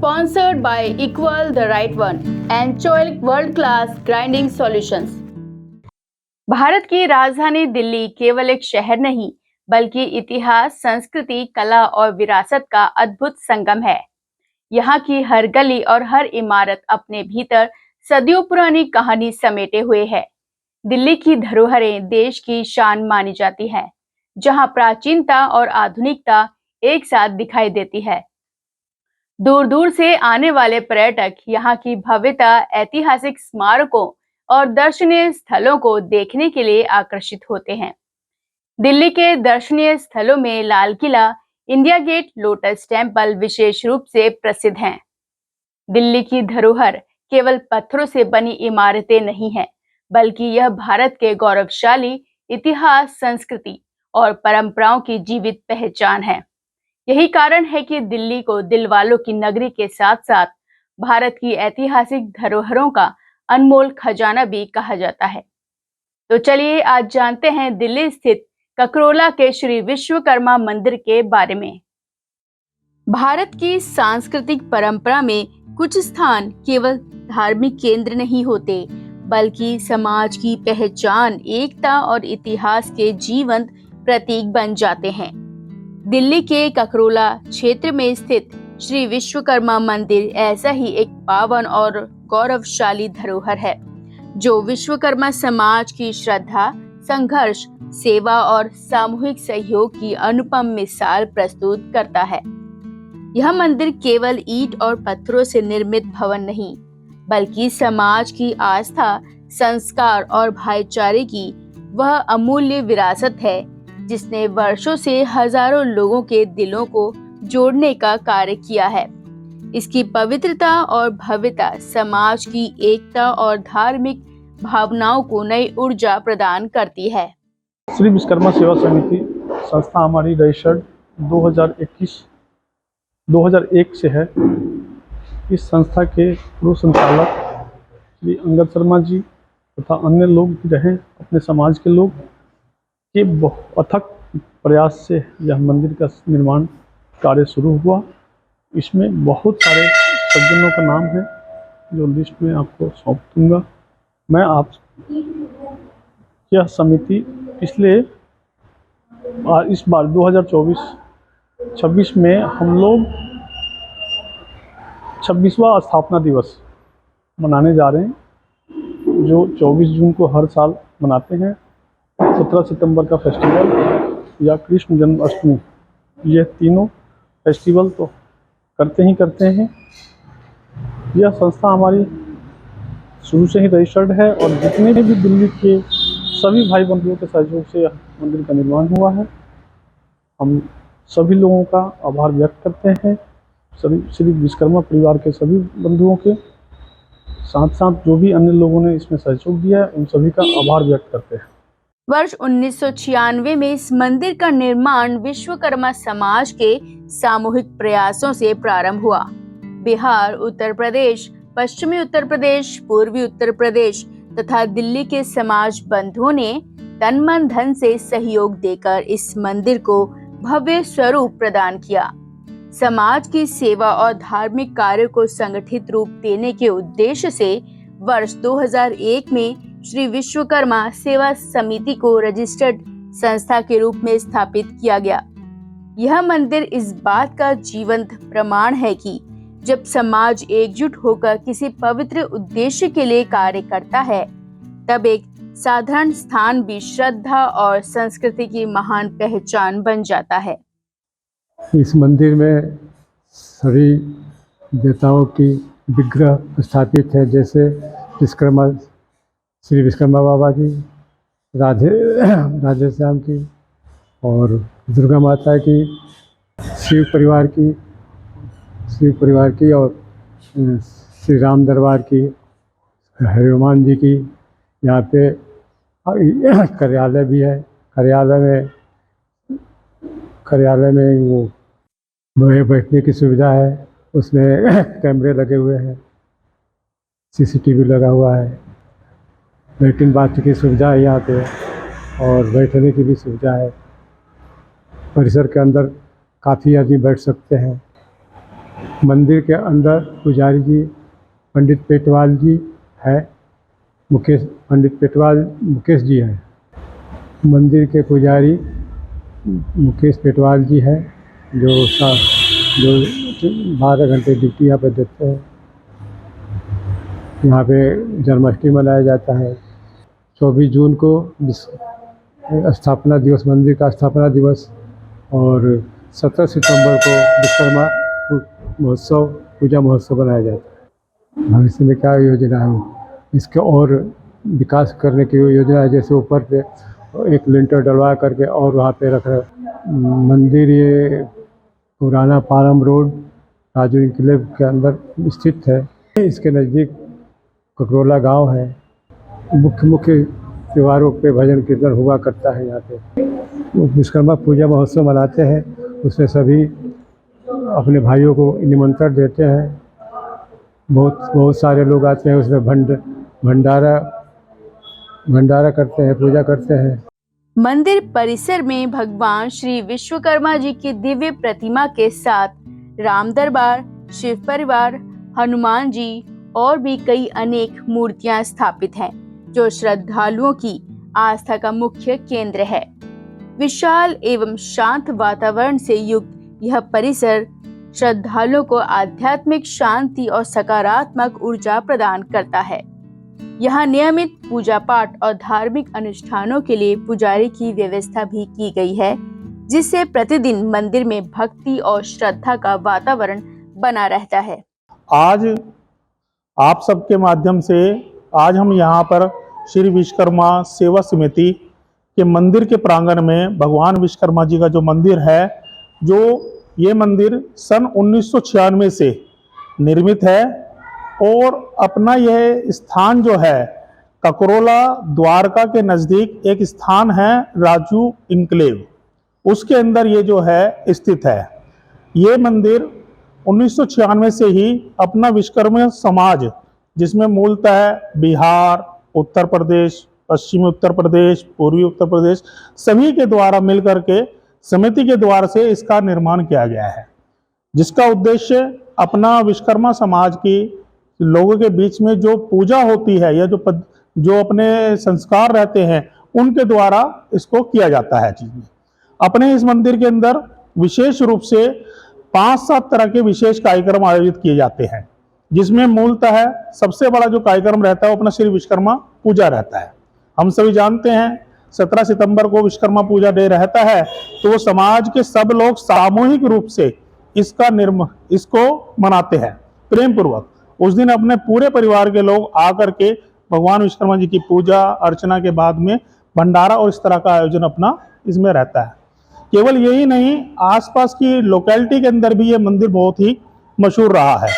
Sponsored by Equal the Right One and Choice World Class Grinding Solutions। Bharat की राजधानी दिल्ली केवल एक शहर नहीं बल्कि इतिहास, संस्कृति, कला और विरासत का अद्भुत संगम है। यहाँ की हर गली और हर इमारत अपने भीतर सदियों पुरानी कहानी समेटे हुए है। दिल्ली की धरोहरें देश की शान मानी जाती है, जहाँ प्राचीनता और आधुनिकता एक साथ दिखाई देती है। दूर दूर से आने वाले पर्यटक यहाँ की भव्यता, ऐतिहासिक स्मारकों और दर्शनीय स्थलों को देखने के लिए आकर्षित होते हैं। दिल्ली के दर्शनीय स्थलों में Lal Qila, India gate, lotus temple विशेष रूप से प्रसिद्ध हैं। दिल्ली की धरोहर केवल पत्थरों से बनी इमारतें नहीं हैं, बल्कि यह भारत के गौरवशाली इतिहास, संस्कृति और परंपराओं की जीवित पहचान है। यही कारण है कि दिल्ली को दिलवालों की नगरी के साथ साथ भारत की ऐतिहासिक धरोहरों का अनमोल खजाना भी कहा जाता है। तो चलिए आज जानते हैं दिल्ली स्थित ककरोला के श्री विश्वकर्मा मंदिर के बारे में। भारत की सांस्कृतिक परंपरा में कुछ स्थान केवल धार्मिक केंद्र नहीं होते, बल्कि समाज की पहचान, एकता और इतिहास के जीवंत प्रतीक बन जाते हैं। दिल्ली के ककरोला क्षेत्र में स्थित श्री विश्वकर्मा मंदिर ऐसा ही एक पावन और गौरवशाली धरोहर है, जो विश्वकर्मा समाज की श्रद्धा, संघर्ष, सेवा और सामूहिक सहयोग की अनुपम मिसाल प्रस्तुत करता है। यह मंदिर केवल ईंट और पत्थरों से निर्मित भवन नहीं, बल्कि समाज की आस्था, संस्कार और भाईचारे की वह अमूल्य विरासत है, जिसने वर्षों से हजारों लोगों के दिलों को जोड़ने का कार्य किया है। इसकी पवित्रता और भव्यता समाज की एकता और धार्मिक भावनाओं को नई ऊर्जा प्रदान करती है। श्री विश्वकर्मा सेवा समिति संस्था हमारी रजिस्टर्ड 2001 से है। इस संस्था के पूर्व संचालक श्री अंगद शर्मा जी तथा अन्य लोग भी रहे। अपने समाज के लोग के अथक प्रयास से यह मंदिर का निर्माण कार्य शुरू हुआ। इसमें बहुत सारे सज्जनों का नाम है, जो लिस्ट में आपको सौंप दूंगा। मैं आप यह समिति पिछले इस बार 2024-26 में हम लोग 26वां स्थापना दिवस मनाने जा रहे हैं, जो 24 जून को हर साल मनाते हैं। 17 सितंबर का फेस्टिवल या कृष्ण जन्माष्टमी, ये तीनों फेस्टिवल तो करते हैं। यह संस्था हमारी शुरू से ही रजिस्टर्ड है और जितने भी दिल्ली के सभी भाई बंधुओं के सहयोग से यह मंदिर का निर्माण हुआ है। हम सभी लोगों का आभार व्यक्त करते हैं, सभी श्री विश्वकर्मा परिवार के सभी बंधुओं के साथ जो भी अन्य लोगों ने इसमें सहयोग दिया है, उन सभी का आभार व्यक्त करते हैं। वर्ष 1996 में इस मंदिर का निर्माण विश्वकर्मा समाज के सामूहिक प्रयासों से प्रारंभ हुआ। बिहार, उत्तर प्रदेश, पश्चिमी उत्तर प्रदेश, पूर्वी उत्तर प्रदेश तथा दिल्ली के समाज बंधुओं ने तन मन धन से सहयोग देकर इस मंदिर को भव्य स्वरूप प्रदान किया। समाज की सेवा और धार्मिक कार्य को संगठित रूप देने के उद्देश्य से वर्ष 2001 में श्री विश्वकर्मा सेवा समिति को रजिस्टर्ड संस्था के रूप में स्थापित किया गया। यह मंदिर इस बात का जीवंत प्रमाण है कि जब समाज एकजुट होकर किसी पवित्र उद्देश्य के लिए कार्य करता है, तब एक साधारण स्थान भी श्रद्धा और संस्कृति की महान पहचान बन जाता है। इस मंदिर में सभी देवताओं की विग्रह स्थापित है, जैसे विश्वकर्मा, श्री विश्वकर्मा बाबा की, राधे श्याम की और दुर्गा माता की, शिव परिवार की और श्री राम दरबार की, हनुमान जी की। यहाँ पे कार्यालय भी है। कार्यालय में वो बैठने की सुविधा है, उसमें कैमरे लगे हुए हैं, CCTV लगा हुआ है, लैट्रिन बाथरूम की सुविधा है यहाँ पे और बैठने की भी सुविधा है। परिसर के अंदर काफ़ी आदमी बैठ सकते हैं। मंदिर के अंदर पुजारी जी पंडित पेटवाल जी है, मुकेश जी है। मंदिर के पुजारी मुकेश पेटवाल जी है, जो 12 घंटे ड्यूटी यहाँ पर देते हैं। यहाँ पे जन्माष्टमी मनाया जाता है। 24 जून को स्थापना दिवस, मंदिर का स्थापना दिवस, और 17 सितंबर को विश्वकर्मा महोत्सव, पूजा महोत्सव मनाया जाता है। भविष्य में क्या योजना है, इसके और विकास करने की योजना है। जैसे ऊपर पे एक लिंटर डलवा करके और वहाँ पे रख मंदिर, ये पुराना पालम रोड राजू इनकलेव के अंदर स्थित है। इसके नज़दीक ककरोला गांव है। मुख्य त्योहारों पे भजन कीर्तन हुआ करता है यहाँ पे। विश्वकर्मा पूजा महोत्सव मनाते हैं, उसमें सभी अपने भाइयों को निमंत्रण देते हैं। बहुत सारे लोग आते हैं, उसमें भंडारा करते हैं, पूजा करते हैं। मंदिर परिसर में भगवान श्री विश्वकर्मा जी की दिव्य प्रतिमा के साथ राम दरबार, शिव परिवार, हनुमान जी और भी कई अनेक मूर्तियां स्थापित हैं, जो श्रद्धालुओं की आस्था का मुख्य केंद्र है। विशाल एवं शांत वातावरण से युक्त यह परिसर श्रद्धालुओं को आध्यात्मिक शांति और सकारात्मक ऊर्जा प्रदान करता है। यहाँ नियमित पूजा पाठ और धार्मिक अनुष्ठानों के लिए पुजारी की व्यवस्था भी की गई है, जिससे प्रतिदिन मंदिर में भक्ति और श्रद्धा का वातावरण बना रहता है। आज आप सबके माध्यम से आज हम यहाँ पर श्री विश्वकर्मा सेवा समिति के मंदिर के प्रांगण में भगवान विश्वकर्मा जी का जो मंदिर है, जो ये मंदिर सन 1996 से निर्मित है, और अपना यह स्थान जो है ककरोला द्वारका के नज़दीक एक स्थान है राजू इनक्लेव, उसके अंदर ये जो है स्थित है। ये मंदिर 1996 से ही अपना विश्वकर्मा समाज, जिसमें मूलतः बिहार, उत्तर प्रदेश, पश्चिमी उत्तर प्रदेश, पूर्वी उत्तर प्रदेश, सभी के द्वारा मिलकर के समिति के द्वारा से इसका निर्माण किया गया है, जिसका उद्देश्य अपना विश्वकर्मा समाज की लोगों के बीच में जो पूजा होती है या जो अपने संस्कार रहते हैं, उनके द्वारा इसको किया जाता है। चीज में अपने इस मंदिर के अंदर विशेष रूप से 5-7 तरह के विशेष कार्यक्रम आयोजित किए जाते हैं, जिसमें मूलतः सबसे बड़ा जो कार्यक्रम रहता है वो अपना श्री विश्वकर्मा पूजा रहता है। हम सभी जानते हैं 17 सितंबर को विश्वकर्मा पूजा डे रहता है, तो वो समाज के सब लोग सामूहिक रूप से इसको मनाते हैं प्रेम पूर्वक। उस दिन अपने पूरे परिवार के लोग आकर के भगवान विश्वकर्मा जी की पूजा अर्चना के बाद में भंडारा और इस तरह का आयोजन अपना इसमें रहता है। केवल यही नहीं, आसपास की लोकेलिटी के अंदर भी ये मंदिर बहुत ही मशहूर रहा है।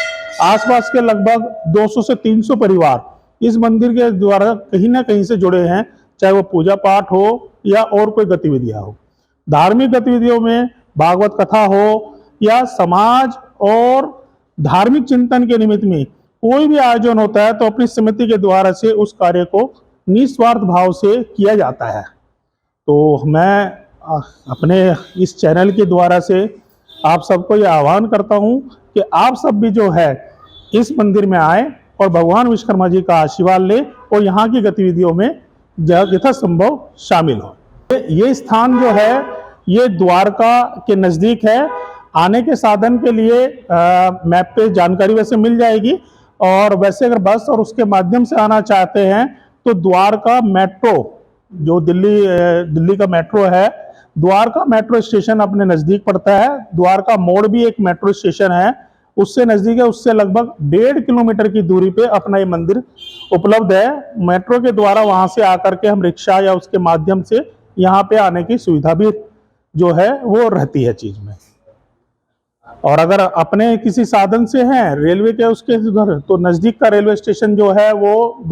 आसपास के लगभग 200 से 300 परिवार इस मंदिर के द्वारा कहीं ना कहीं से जुड़े हैं, चाहे वो पूजा पाठ हो या और कोई गतिविधियां हो। धार्मिक गतिविधियों में भागवत कथा हो या समाज और धार्मिक चिंतन के निमित्त में कोई भी आयोजन होता है, तो अपनी समिति के द्वारा से उस कार्य को निस्वार्थ भाव से किया जाता है। तो मैं अपने इस चैनल के द्वारा से आप सबको ये आह्वान करता हूँ कि आप सब भी जो है इस मंदिर में आए और भगवान विश्वकर्मा जी का आशीर्वाद ले और यहाँ की गतिविधियों में यथासंभव शामिल हो। ये स्थान जो है ये द्वारका के नज़दीक है। आने के साधन के लिए मैप पे जानकारी वैसे मिल जाएगी, और वैसे अगर बस और उसके माध्यम से आना चाहते हैं तो द्वारका मेट्रो, जो दिल्ली का मेट्रो है, द्वारका मेट्रो स्टेशन अपने नज़दीक पड़ता है। द्वारका मोड़ भी एक मेट्रो स्टेशन है, उससे नज़दीक है। उससे लगभग 1.5 किलोमीटर की दूरी पे अपना ये मंदिर उपलब्ध है। मेट्रो के द्वारा वहाँ से आकर के हम रिक्शा या उसके माध्यम से यहाँ पे आने की सुविधा भी जो है वो रहती है चीज़ में। और अगर अपने किसी साधन से हैं रेलवे के उसके उधर, तो नज़दीक का रेलवे स्टेशन जो है वो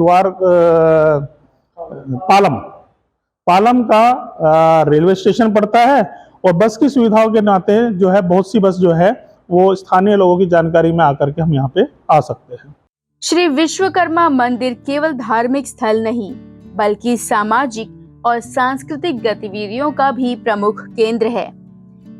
पालम का रेलवे स्टेशन पड़ता है। और बस की सुविधाओं के नाते जो है बहुत सी बस जो है वो स्थानीय लोगों की जानकारी में आकर के हम यहाँ पे आ सकते हैं। श्री विश्वकर्मा मंदिर केवल धार्मिक स्थल नहीं, बल्कि सामाजिक और सांस्कृतिक गतिविधियों का भी प्रमुख केंद्र है।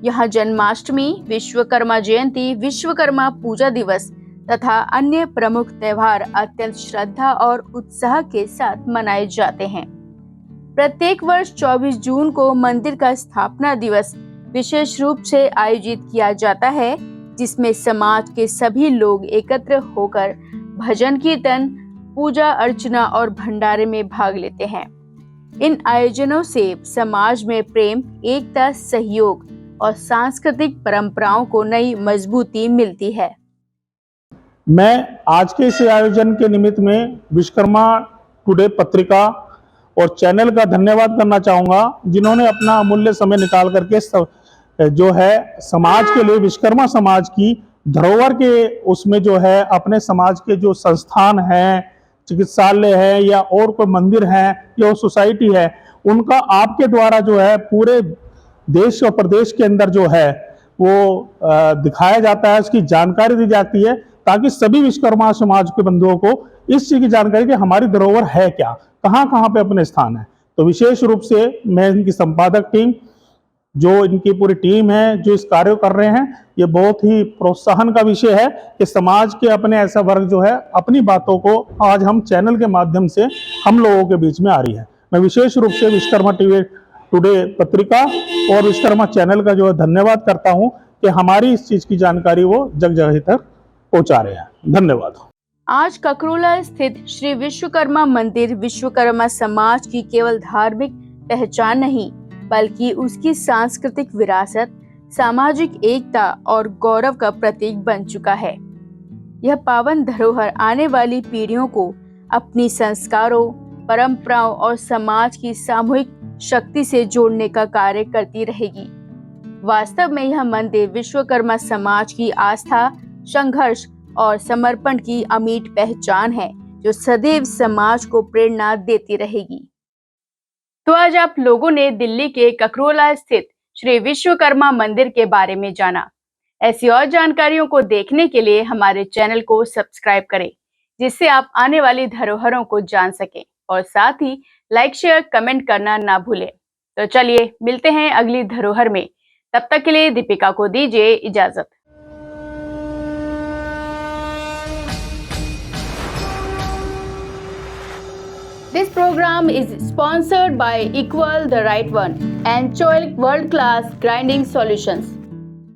यहाँ जन्माष्टमी, विश्वकर्मा जयंती, विश्वकर्मा पूजा दिवस तथा अन्य प्रमुख त्योहार अत्यंत श्रद्धा और उत्साह के साथ मनाए जाते हैं। प्रत्येक वर्ष 24 जून को मंदिर का स्थापना दिवस विशेष रूप से आयोजित किया जाता है, जिसमें समाज के सभी लोग एकत्र होकर भजन कीर्तन, पूजा अर्चना और भंडारे में भाग लेते हैं। इन आयोजनों से समाज में प्रेम, एकता, सहयोग और सांस्कृतिक परंपराओं को नई मजबूती मिलती है। मैं आज के इस आयोजन के निमित्त में विश्वकर्मा टुडे पत्रिका और चैनल का धन्यवाद करना चाहूँगा, जिन्होंने अपना अमूल्य समय निकाल करके जो है समाज के लिए, विश्वकर्मा समाज की धरोहर के उसमें जो है अपने समाज के जो संस्थान हैं, चिकित्सालय है या और कोई मंदिर है या सोसाइटी है, उनका आपके द्वारा जो है पूरे देश और प्रदेश के अंदर जो है वो दिखाया जाता है, उसकी जानकारी दी जाती है, ताकि सभी विश्वकर्मा समाज के बंधुओं को इस चीज की जानकारी कि हमारी धरोहर है क्या, कहाँ कहाँ पे अपने स्थान है। तो विशेष रूप से मैं इनकी संपादक टीम, जो इनकी पूरी टीम है जो इस कार्य कर रहे हैं, ये बहुत ही प्रोत्साहन का विषय है कि समाज के अपने ऐसा वर्ग जो है अपनी बातों को आज हम चैनल के माध्यम से हम लोगों के बीच में आ रही है। मैं विशेष रूप से विश्वकर्मा टीवी टुडे पत्रिका और विश्वकर्मा चैनल का जो है धन्यवाद करता हूं कि हमारी इस चीज की जानकारी वो जग जगह तक पहुंचा रहे हैं। धन्यवाद। आज ककरोला स्थित श्री विश्वकर्मा मंदिर विश्वकर्मा समाज की केवल धार्मिक पहचान नहीं, बल्कि उसकी सांस्कृतिक विरासत, सामाजिक एकता और गौरव का प्रतीक बन चुका है। यह पावन धरोहर आने वाली पीढ़ियों को अपनी संस्कारों, परंपराओं और समाज की सामूहिक शक्ति से जोड़ने का कार्य करती रहेगी। वास्तव में यह मंदिर विश्वकर्मा समाज की आस्था, संघर्ष और समर्पण की अमिट पहचान है, जो सदैव समाज को प्रेरणा देती रहेगी। तो आज आप लोगों ने दिल्ली के ककरोला स्थित श्री विश्वकर्मा मंदिर के बारे में जाना। ऐसी और जानकारियों को देखने के लिए हमारे चैनल को सब्सक्राइब करें, जिससे आप आने वाली धरोहरों को जान सकें, और साथ ही लाइक, शेयर, कमेंट करना ना भूलें। तो चलिए मिलते हैं अगली धरोहर में। तब तक के लिए दीपिका को दीजिए इजाजत। This program is sponsored by Equal the Right One and Choilik World Class Grinding Solutions.